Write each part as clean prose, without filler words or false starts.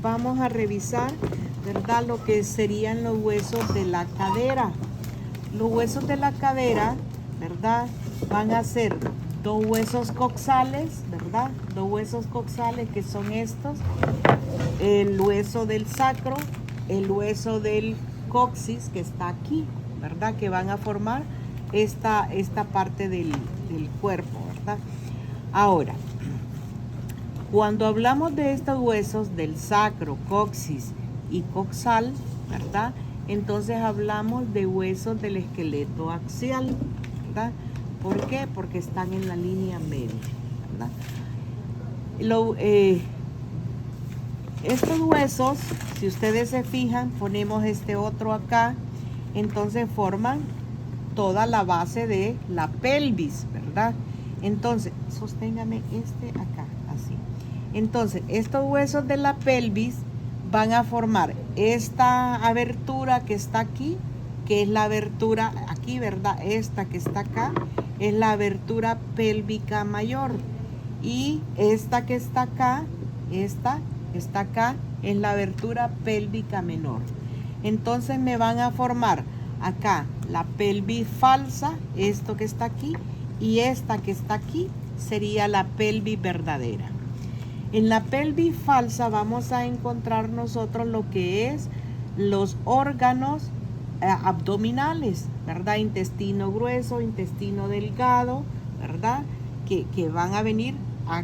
Vamos a revisar, ¿verdad?, lo que serían los huesos de la cadera. Los huesos de la cadera, ¿verdad?, van a ser dos huesos coxales, ¿verdad? Dos huesos coxales que son estos, el hueso del sacro, el hueso del coxis que está aquí, ¿verdad?, que van a formar esta parte del cuerpo, ¿verdad? Ahora, cuando hablamos de estos huesos del sacro, coxis y coxal, ¿verdad?, entonces hablamos de huesos del esqueleto axial, ¿verdad? ¿Por qué? Porque están en la línea media, ¿verdad? Estos huesos, si ustedes se fijan, ponemos este otro acá, entonces forman toda la base de la pelvis, ¿verdad? Entonces, sosténgame este acá, así. Entonces, estos huesos de la pelvis van a formar esta abertura que está aquí, que es la abertura aquí, ¿verdad? Esta que está acá es la abertura pélvica mayor. Y esta que está acá, esta que está acá, es la abertura pélvica menor. Entonces me van a formar acá la pelvis falsa, esto que está aquí, y esta que está aquí sería la pelvis verdadera. En la pelvis falsa vamos a encontrar nosotros lo que es los órganos abdominales, ¿verdad? Intestino grueso, intestino delgado, ¿verdad? Que van a venir a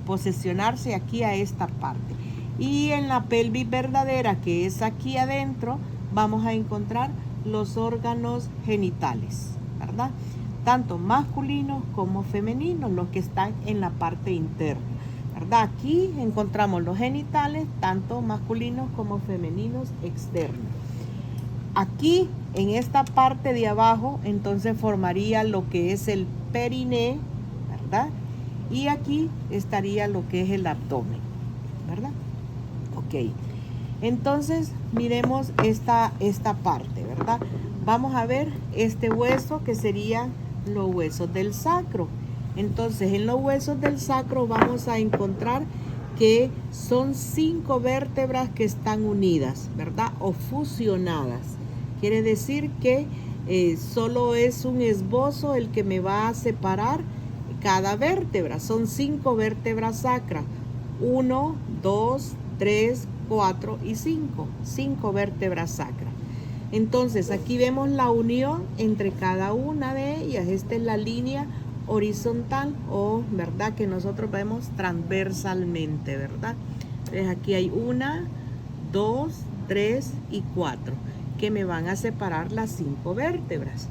posesionarse aquí a esta parte. Y en la pelvis verdadera, que es aquí adentro, vamos a encontrar los órganos genitales, ¿verdad? Tanto masculinos como femeninos, los que están en la parte interna, ¿verdad? Aquí encontramos los genitales, tanto masculinos como femeninos externos. Aquí, en esta parte de abajo, entonces formaría lo que es el periné, ¿verdad? Y aquí estaría lo que es el abdomen, ¿verdad? Ok. Entonces, miremos esta parte, ¿verdad? Vamos a ver este hueso que serían los huesos del sacro. Entonces, en los huesos del sacro vamos a encontrar que son 5 vértebras que están unidas, ¿verdad? O fusionadas. Quiere decir que solo es un esbozo el que me va a separar cada vértebra. Son 5 vértebras sacras. 1, 2, 3, 4 y 5. 5 vértebras sacras. Entonces, aquí vemos la unión entre cada una de ellas. Esta es la línea horizontal o, ¿verdad?, que nosotros vemos transversalmente, ¿verdad? Entonces, aquí hay 1, 2, 3 y 4 que me van a separar las 5 vértebras.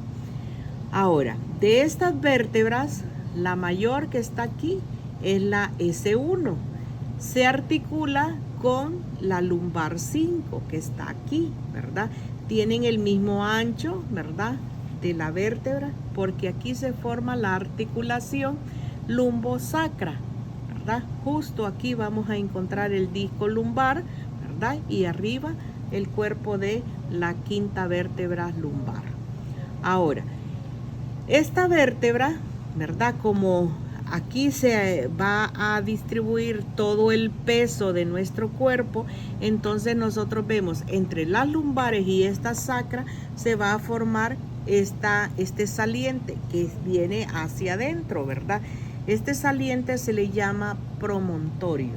Ahora, de estas vértebras, la mayor que está aquí es la S1. Se articula con la lumbar 5 que está aquí, ¿verdad? Tienen el mismo ancho, ¿verdad?, de la vértebra, porque aquí se forma la articulación lumbosacra, ¿verdad? Justo aquí vamos a encontrar el disco lumbar, ¿verdad? Y arriba el cuerpo de la quinta vértebra lumbar. Ahora, esta vértebra, ¿verdad?, como aquí se va a distribuir todo el peso de nuestro cuerpo, entonces nosotros vemos entre las lumbares y esta sacra se va a formar este saliente que viene hacia adentro, ¿verdad? Este saliente se le llama promontorio,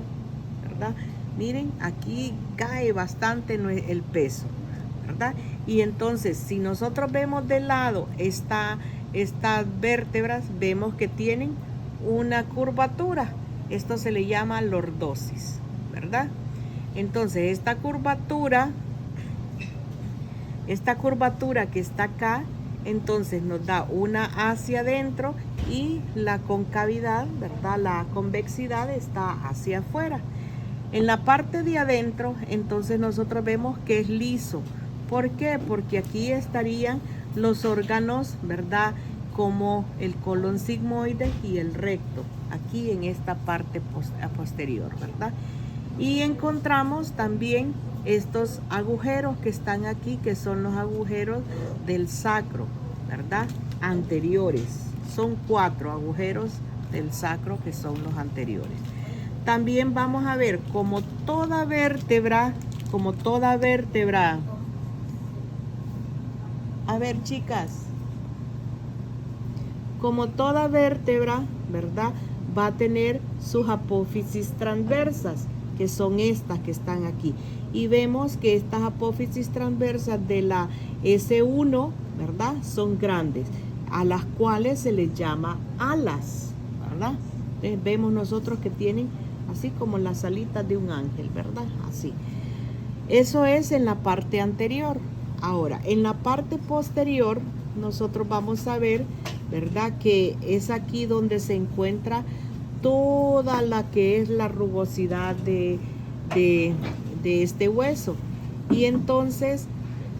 ¿verdad? Miren, aquí cae bastante el peso, ¿verdad? Y entonces, si nosotros vemos de lado estas vértebras, vemos que tienen una curvatura. Esto se le llama lordosis, ¿verdad? Entonces, esta curvatura que está acá, entonces nos da una hacia adentro y la concavidad, ¿verdad?, la convexidad está hacia afuera. En la parte de adentro, entonces nosotros vemos que es liso. ¿Por qué? Porque aquí estarían los órganos, ¿verdad?, como el colon sigmoide y el recto, aquí en esta parte posterior, ¿verdad? Y encontramos también estos agujeros que están aquí, que son los agujeros del sacro, ¿verdad?, anteriores. Son 4 agujeros del sacro que son los anteriores. También vamos a ver como toda vértebra, a ver chicas, como toda vértebra, ¿verdad? Va a tener sus apófisis transversas, que son estas que están aquí. Y vemos que estas apófisis transversas de la S1, ¿verdad? Son grandes, a las cuales se les llama alas, ¿verdad? Entonces, vemos nosotros que tienen así como las alitas de un ángel, ¿verdad? Así. Eso es en la parte anterior. Ahora, en la parte posterior, nosotros vamos a ver, ¿verdad? Que es aquí donde se encuentra toda la que es la rugosidad de este hueso. Y entonces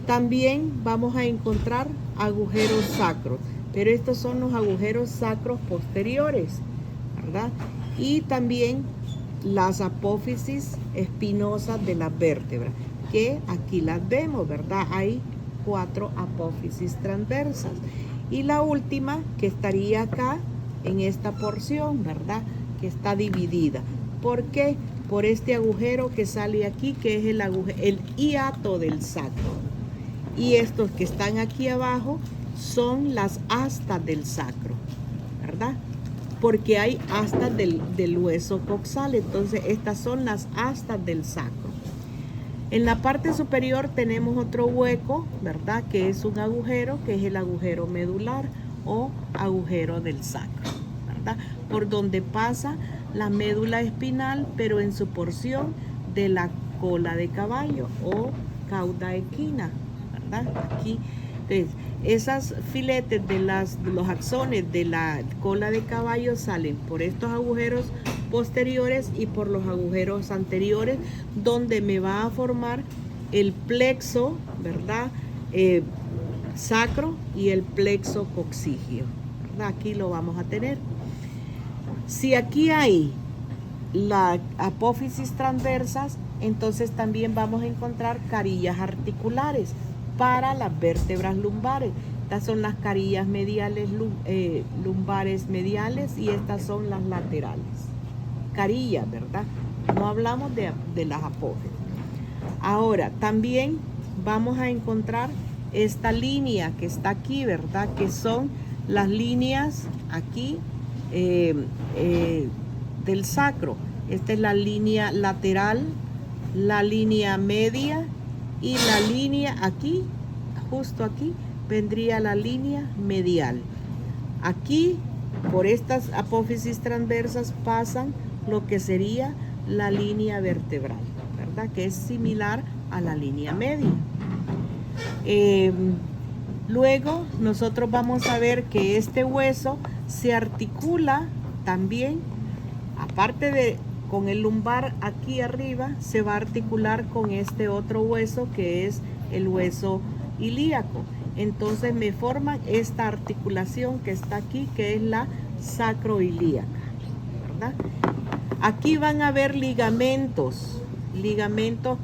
también vamos a encontrar agujeros sacros, pero estos son los agujeros sacros posteriores, ¿verdad? Y también las apófisis espinosas de las vértebras, que aquí las vemos, ¿verdad? Hay 4 apófisis transversas. Y la última que estaría acá en esta porción, ¿verdad? Que está dividida. ¿Por qué? Por este agujero que sale aquí, que es el hiato del sacro. Y estos que están aquí abajo son las astas del sacro, ¿verdad? Porque hay astas del hueso coxal, entonces estas son las astas del sacro. En la parte superior tenemos otro hueco, ¿verdad? Que es un agujero, que es el agujero medular o agujero del sacro, ¿verdad? Por donde pasa la médula espinal, pero en su porción de la cola de caballo o cauda equina, ¿verdad? Aquí, entonces, esas filetes de los axones de la cola de caballo salen por estos agujeros posteriores y por los agujeros anteriores, donde me va a formar el plexo, ¿verdad? Sacro y el plexo coxígeo, ¿verdad? Aquí lo vamos a tener. Si aquí hay la apófisis transversas, entonces también vamos a encontrar carillas articulares para las vértebras lumbares. Estas son las carillas mediales, lumbares mediales, y estas son las laterales. Carillas, ¿verdad? No hablamos de las apófisis. Ahora, también vamos a encontrar esta línea que está aquí, ¿verdad? Que son las líneas aquí del sacro. Esta es la línea lateral, la línea media y la línea aquí, justo aquí, vendría la línea medial. Aquí, por estas apófisis transversas, pasan lo que sería la línea vertebral, ¿verdad? Que es similar a la línea media. Luego, nosotros vamos a ver que este hueso se articula también, aparte de con el lumbar aquí arriba, se va a articular con este otro hueso que es el hueso ilíaco. Entonces me forman esta articulación que está aquí, que es la sacroilíaca, ¿verdad? Aquí van a haber ligamentos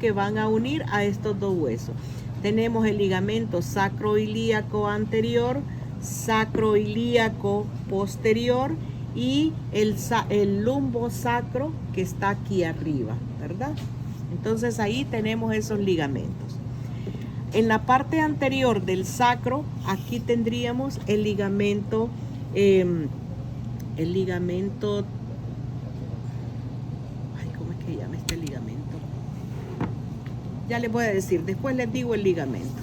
que van a unir a estos dos huesos. Tenemos el ligamento sacroilíaco anterior, sacroilíaco posterior y el lumbosacro que está aquí arriba, ¿verdad? Entonces ahí tenemos esos ligamentos. En la parte anterior del sacro, aquí tendríamos el ligamento, ¿cómo es que se llama este ligamento? Ya les voy a decir, después les digo el ligamento.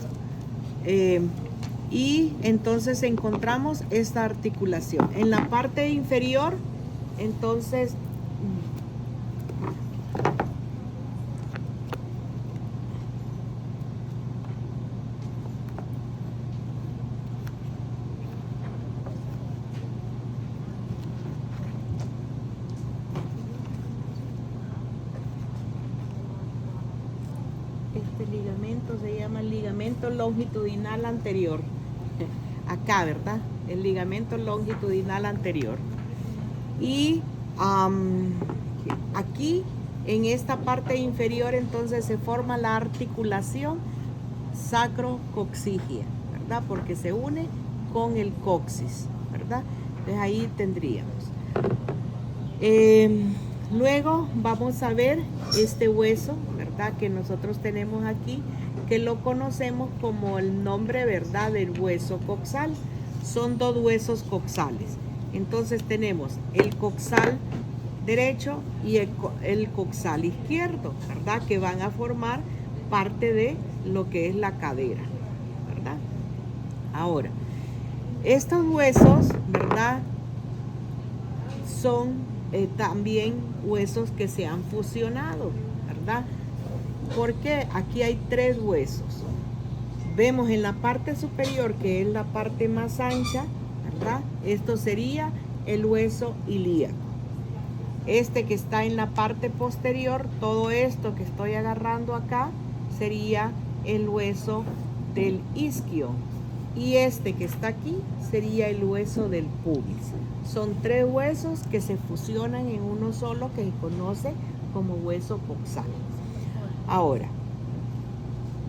Y entonces encontramos esta articulación. En la parte inferior, entonces, este ligamento se llama el ligamento longitudinal anterior. Acá, ¿verdad? El ligamento longitudinal anterior. Y aquí, en esta parte inferior, entonces se forma la articulación sacrocoxígea, ¿verdad? Porque se une con el coxis, ¿verdad? Entonces ahí tendríamos. Luego vamos a ver este hueso, ¿verdad? Que nosotros tenemos aquí, que lo conocemos como el nombre, ¿verdad? Del hueso coxal. Son dos huesos coxales. Entonces tenemos el coxal derecho y el coxal izquierdo, ¿verdad? Que van a formar parte de lo que es la cadera, ¿verdad? Ahora, estos huesos, ¿verdad? Son también huesos que se han fusionado, ¿verdad? Porque aquí hay tres huesos. Vemos en la parte superior, que es la parte más ancha, ¿verdad? Esto sería el hueso ilíaco. Este que está en la parte posterior, todo esto que estoy agarrando acá, sería el hueso del isquio. Y este que está aquí sería el hueso del pubis. Son tres huesos que se fusionan en uno solo, que se conoce como hueso coxal. Ahora,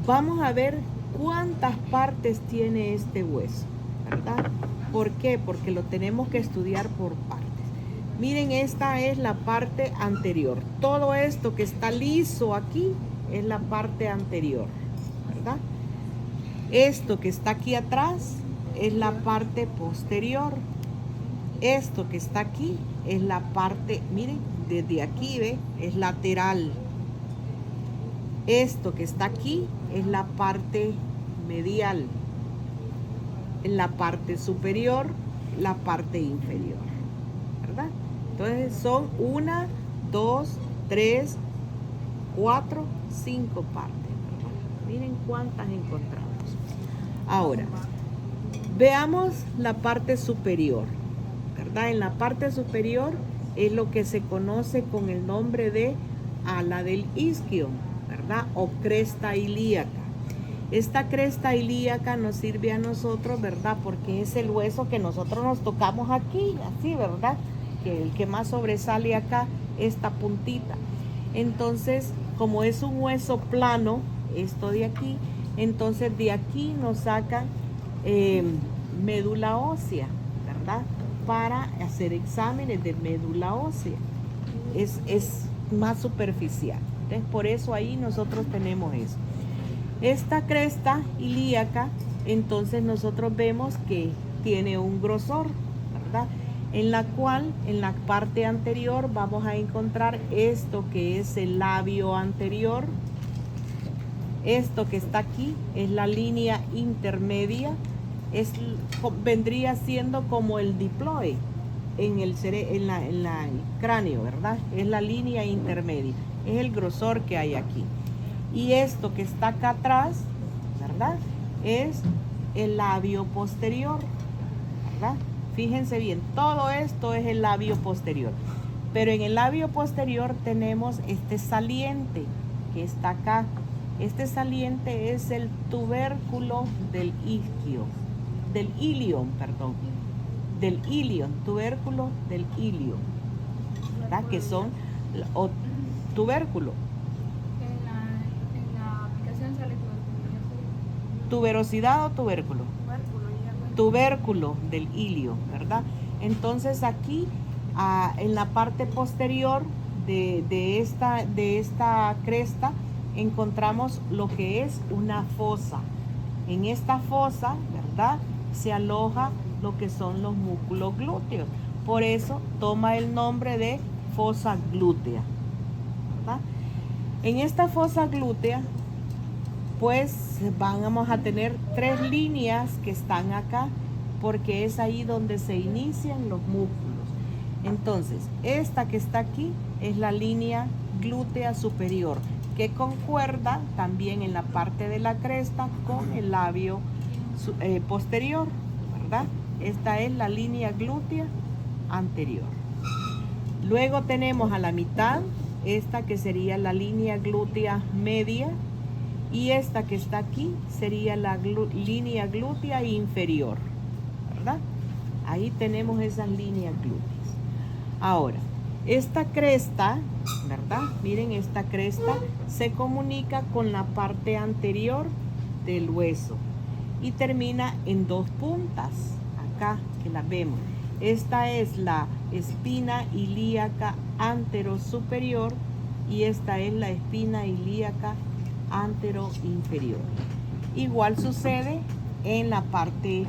vamos a ver cuántas partes tiene este hueso, ¿verdad? ¿Por qué? Porque lo tenemos que estudiar por partes. Miren, esta es la parte anterior. Todo esto que está liso aquí es la parte anterior, ¿verdad? Esto que está aquí atrás es la parte posterior. Esto que está aquí es la parte, miren, desde aquí, ¿ve? Es lateral. Esto que está aquí es la parte medial. En la parte superior, la parte inferior, ¿verdad? Entonces son 1, 2, 3, 4, 5 partes, ¿verdad? Miren cuántas encontramos. Ahora, veamos la parte superior, ¿verdad? En la parte superior es lo que se conoce con el nombre de ala del isquio, ¿verdad? O cresta ilíaca. Esta cresta ilíaca nos sirve a nosotros, ¿verdad? Porque es el hueso que nosotros nos tocamos aquí, así, ¿verdad? Que el que más sobresale acá, esta puntita. Entonces, como es un hueso plano, esto de aquí, entonces de aquí nos sacan médula ósea, ¿verdad? Para hacer exámenes de médula ósea. Es más superficial. Entonces, por eso ahí nosotros tenemos eso. Esta cresta ilíaca, entonces nosotros vemos que tiene un grosor, ¿verdad? En la cual, en la parte anterior, vamos a encontrar esto que es el labio anterior. Esto que está aquí es la línea intermedia. Vendría siendo como el diploe en el cráneo, ¿verdad? Es la línea intermedia. Es el grosor que hay aquí. Y esto que está acá atrás, ¿verdad? Es el labio posterior, ¿verdad? Fíjense bien, todo esto es el labio posterior. Pero en el labio posterior tenemos este saliente que está acá. Este saliente es el tubérculo del isquio, del ilion, perdón. Del ilion, tubérculo del ilion, ¿verdad? Que son tubérculo. En la aplicación sale ¿Tuberosidad o tubérculo? Tubérculo del ilio, ¿verdad? Entonces aquí, en la parte posterior de esta cresta, encontramos lo que es una fosa. En esta fosa, ¿verdad?, se aloja lo que son los músculos glúteos. Por eso toma el nombre de fosa glútea, ¿verdad? En esta fosa glútea, pues vamos a tener tres líneas que están acá, porque es ahí donde se inician los músculos. Entonces, esta que está aquí es la línea glútea superior, que concuerda también en la parte de la cresta con el labio posterior, ¿verdad? Esta es la línea glútea anterior. Luego tenemos a la mitad, esta que sería la línea glútea media, y esta que está aquí sería la línea glútea inferior, ¿verdad? Ahí tenemos esas líneas glúteas. Ahora, esta cresta, ¿verdad? Miren, esta cresta se comunica con la parte anterior del hueso y termina en dos puntas, acá que las vemos. Esta es la espina ilíaca anterosuperior y esta es la espina ilíaca anteroinferior. Igual sucede en la parte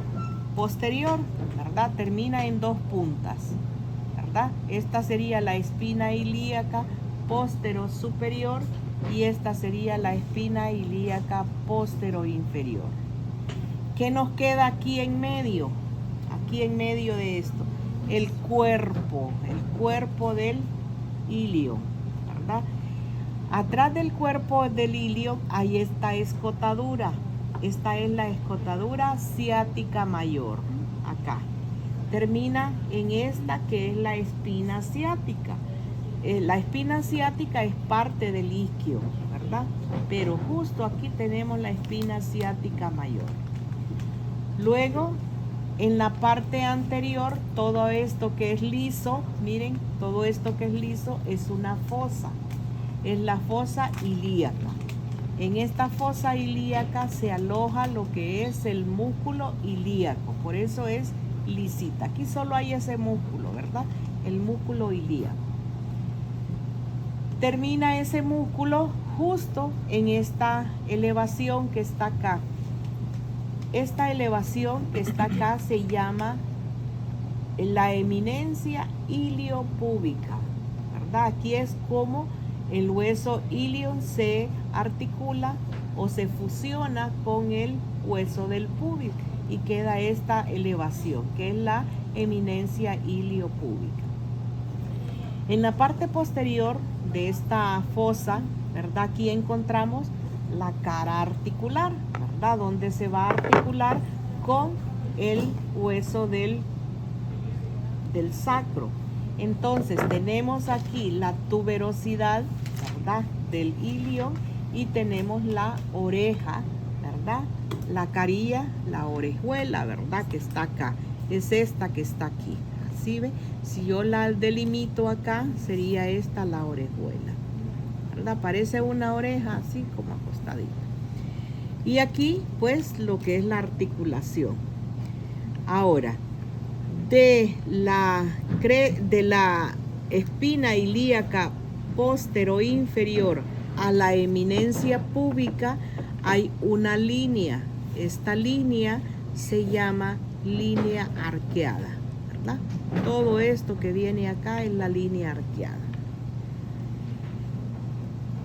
posterior, ¿verdad? Termina en dos puntas, ¿verdad? Esta sería la espina ilíaca posterosuperior y esta sería la espina ilíaca posteroinferior. ¿Qué nos queda aquí en medio? Aquí en medio de esto, el cuerpo del ilio, ¿verdad? Atrás del cuerpo del ilio hay esta escotadura. Esta es la escotadura ciática mayor, acá. Termina en esta que es la espina ciática. La espina ciática es parte del isquio, ¿verdad? Pero justo aquí tenemos la espina ciática mayor. Luego, en la parte anterior, todo esto que es liso, miren, todo esto que es liso es una fosa. Es la fosa ilíaca. En esta fosa ilíaca se aloja lo que es el músculo ilíaco, por eso es lisita. Aquí solo hay ese músculo, ¿verdad? El músculo ilíaco. Termina ese músculo justo en esta elevación que está acá. Esta elevación que está acá se llama la eminencia iliopúbica, ¿verdad? Aquí es como el hueso ilio se articula o se fusiona con el hueso del púbico y queda esta elevación que es la eminencia iliopúbica. En la parte posterior de esta fosa, ¿verdad? Aquí encontramos la cara articular, ¿verdad? Donde se va a articular con el hueso del sacro. Entonces tenemos aquí la tuberosidad, ¿verdad? Del ilio y tenemos la oreja, ¿verdad? La carilla, la orejuela, ¿verdad? Que está acá. Es esta que está aquí. Así ve. Si yo la delimito acá, sería esta la orejuela, ¿verdad? Parece una oreja así como acostadita. Y aquí, pues, lo que es la articulación. Ahora, de la espina ilíaca posteroinferior a la eminencia púbica hay una línea. Esta línea se llama línea arqueada, ¿verdad? Todo esto que viene acá es la línea arqueada.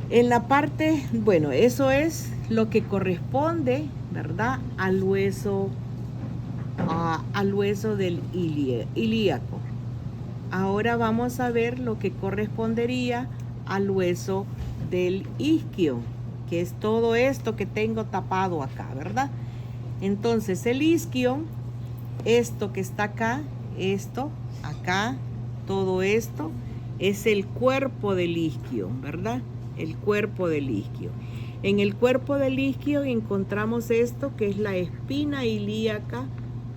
En la parte, bueno, eso es lo que corresponde, ¿verdad? Al hueso del ilíaco. Ahora vamos a ver lo que correspondería al hueso del isquio, que es todo esto que tengo tapado acá, ¿verdad? Entonces el isquio, esto que está acá, esto, acá, todo esto, es el cuerpo del isquio, ¿verdad? El cuerpo del isquio. En el cuerpo del isquio encontramos esto que es la espina ilíaca,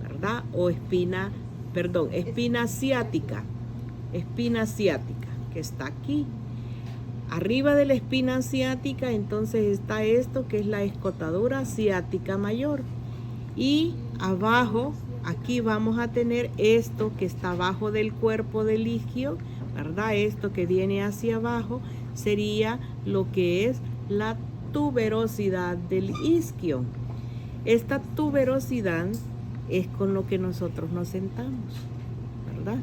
¿verdad? O espina ciática, que está aquí. Arriba de la espina ciática entonces está esto que es la escotadura ciática mayor. Y abajo, aquí vamos a tener esto que está abajo del cuerpo del isquio, ¿verdad? Esto que viene hacia abajo sería lo que es la tuberosidad del isquio. Esta tuberosidad es con lo que nosotros nos sentamos, ¿verdad?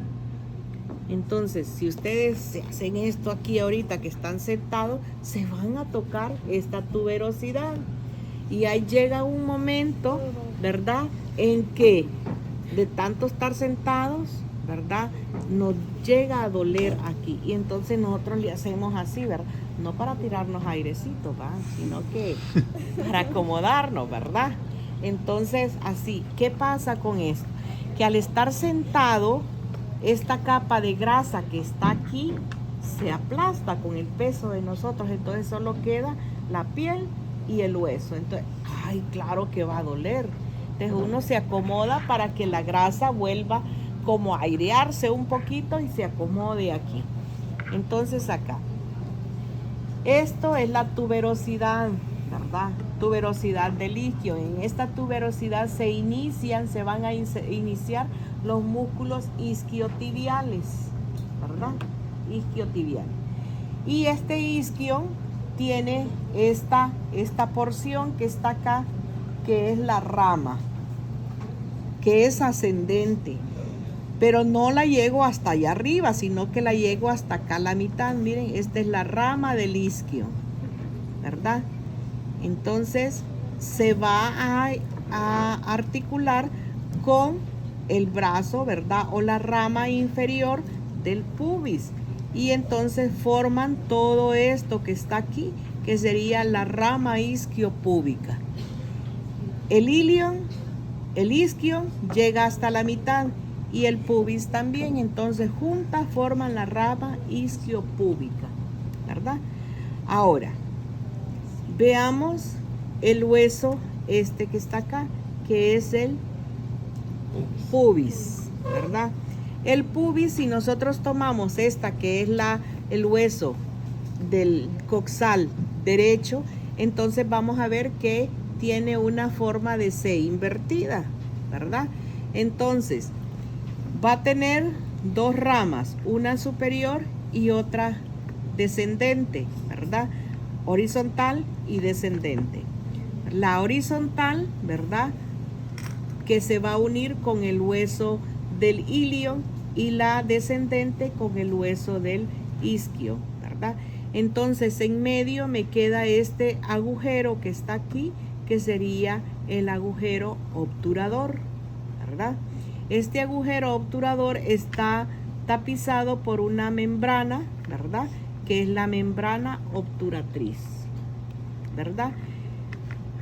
Entonces, si ustedes se hacen esto aquí ahorita que están sentados, se van a tocar esta tuberosidad. Y ahí llega un momento, ¿verdad? En que de tanto estar sentados, ¿verdad? Nos llega a doler aquí. Y entonces nosotros le hacemos así, ¿verdad? No para tirarnos airecito, ¿va? Sino que para acomodarnos, ¿verdad? Entonces, así, ¿qué pasa con esto? Que al estar sentado, esta capa de grasa que está aquí se aplasta con el peso de nosotros, entonces solo queda la piel y el hueso. Entonces, ay, claro que va a doler. Entonces uno se acomoda para que la grasa vuelva como a airearse un poquito y se acomode aquí. Entonces acá, esto es la tuberosidad, ¿verdad? Tuberosidad del isquio. En esta tuberosidad se van a iniciar los músculos isquiotibiales, ¿verdad? isquiotibial. Y este isquio tiene esta porción que está acá, que es la rama, que es ascendente, pero no la llego hasta allá arriba, sino que la llego hasta acá a la mitad. Miren, esta es la rama del isquio, ¿verdad? Entonces se va a articular con el brazo, ¿verdad? O la rama inferior del pubis. Y entonces forman todo esto que está aquí, que sería la rama isquiopúbica. El isquio llega hasta la mitad y el pubis también. Entonces juntas forman la rama isquiopúbica, ¿verdad? Ahora, veamos el hueso este que está acá, que es el pubis, ¿verdad? El pubis, si nosotros tomamos esta que es el hueso del coxal derecho, entonces vamos a ver que tiene una forma de C invertida, ¿verdad? Entonces va a tener dos ramas, una superior y otra descendente, ¿verdad? Horizontal y descendente. La horizontal, ¿verdad?, que se va a unir con el hueso del ilion, y la descendente con el hueso del isquio, ¿verdad? Entonces en medio me queda este agujero que está aquí, que sería el agujero obturador, ¿verdad? Este agujero obturador está tapizado por una membrana, ¿verdad?, que es la membrana obturatriz, ¿verdad?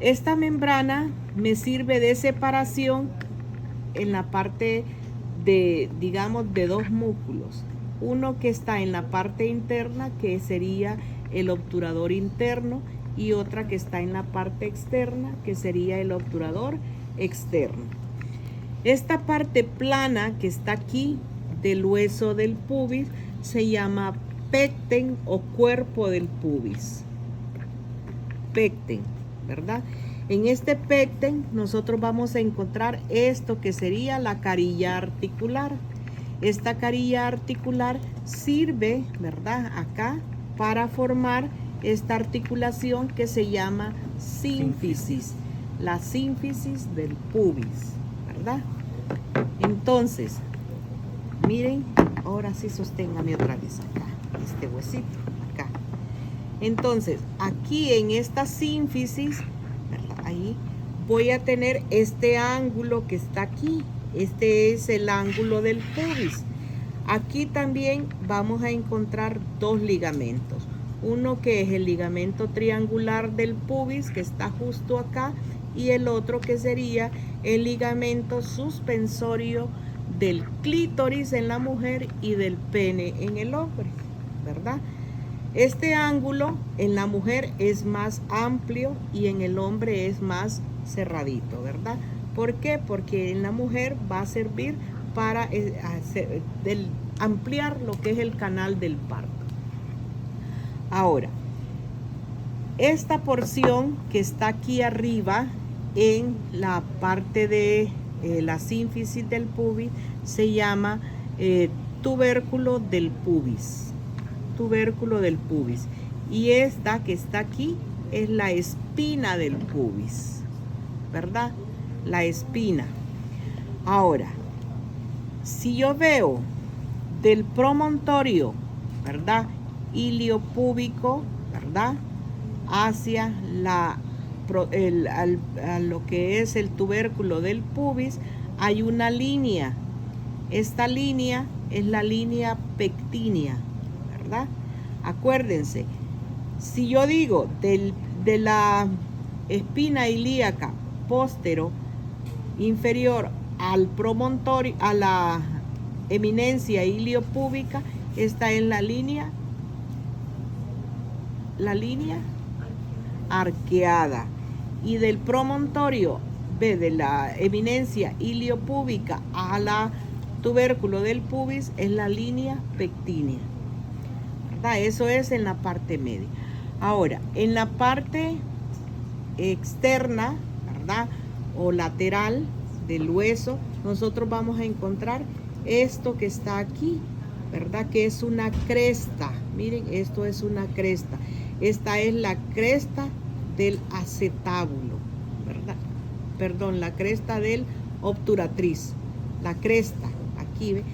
Esta membrana me sirve de separación en la parte de, digamos, de dos músculos. Uno que está en la parte interna, que sería el obturador interno, y otra que está en la parte externa, que sería el obturador externo. Esta parte plana que está aquí del hueso del pubis se llama pecten o cuerpo del pubis. Pecten, ¿verdad? En este pecten nosotros vamos a encontrar esto que sería la carilla articular. Esta carilla articular sirve, ¿verdad?, acá para formar esta articulación que se llama sínfisis, la sínfisis del pubis, ¿verdad? Entonces, miren, ahora sí sosténgame otra vez acá, este huesito, acá. Entonces, aquí en esta sínfisis, ¿verdad?, ahí voy a tener este ángulo que está aquí. Este es el ángulo del pubis. Aquí también vamos a encontrar dos ligamentos. Uno que es el ligamento triangular del pubis, que está justo acá, y el otro que sería el ligamento suspensorio del clítoris en la mujer y del pene en el hombre, ¿verdad? Este ángulo en la mujer es más amplio y en el hombre es más cerradito, ¿verdad? ¿Por qué? Porque en la mujer va a servir para ampliar lo que es el canal del parto. Ahora, esta porción que está aquí arriba en la parte de la sínfisis del pubis se llama tubérculo del pubis. Tubérculo del pubis. Y esta que está aquí es la espina del pubis, ¿verdad? La espina. Ahora, si yo veo del promontorio, ¿verdad?, iliopúbico, ¿verdad?, hacia lo que es el tubérculo del pubis, hay una línea. Esta línea es la línea pectínea, ¿verdad? Acuérdense, si yo digo de la espina ilíaca póstero inferior al promontorio, a la eminencia iliopúbica, esta es la línea arqueada, y del promontorio de la eminencia iliopúbica a la tubérculo del pubis es la línea pectínea, ¿verdad? Eso es en la parte media. Ahora, en la parte externa, ¿verdad?, o lateral del hueso, nosotros vamos a encontrar esto que está aquí, ¿verdad? Que es una cresta. Miren, esto es una cresta. Esta es la cresta del acetábulo, ¿verdad? Perdón, la cresta del obturatriz. La cresta, aquí ve.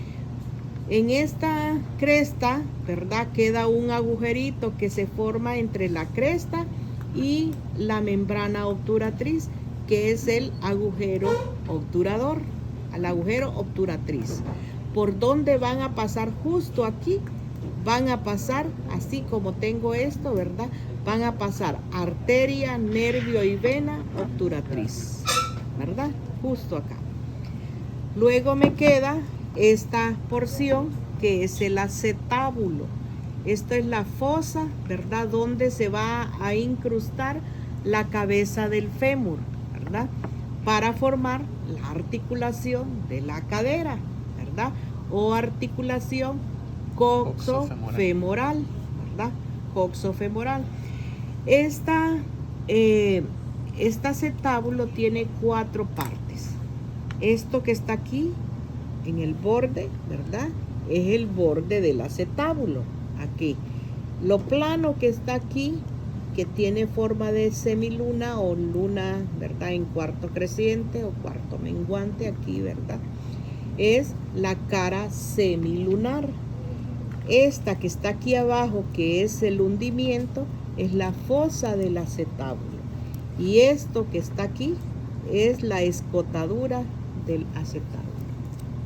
En esta cresta, ¿verdad? Queda un agujerito que se forma entre la cresta y la membrana obturatriz, que es el agujero obturador, al agujero obturatriz. ¿Por dónde van a pasar? Justo aquí van a pasar, así como tengo esto, ¿verdad? Van a pasar arteria, nervio y vena obturatriz, ¿verdad? Justo acá. Luego me queda esta porción que es el acetábulo. Esto es la fosa, ¿verdad? Donde se va a incrustar la cabeza del fémur, ¿verdad? Para formar la articulación de la cadera, ¿verdad? O articulación coxofemoral, ¿verdad? Coxofemoral. Este acetábulo tiene 4 partes. Esto que está aquí en el borde, ¿verdad? Es el borde del acetábulo, aquí. Lo plano que está aquí, que tiene forma de semiluna o luna, ¿verdad? En cuarto creciente o cuarto menguante, aquí, ¿verdad? Es la cara semilunar. Esta que está aquí abajo, que es el hundimiento, es la fosa del acetábulo. Y esto que está aquí es la escotadura del acetábulo,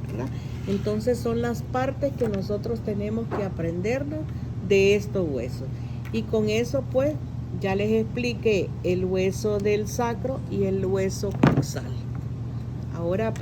¿verdad? Entonces son las partes que nosotros tenemos que aprendernos de estos huesos. Y con eso pues ya les expliqué el hueso del sacro y el hueso coxal. Ahora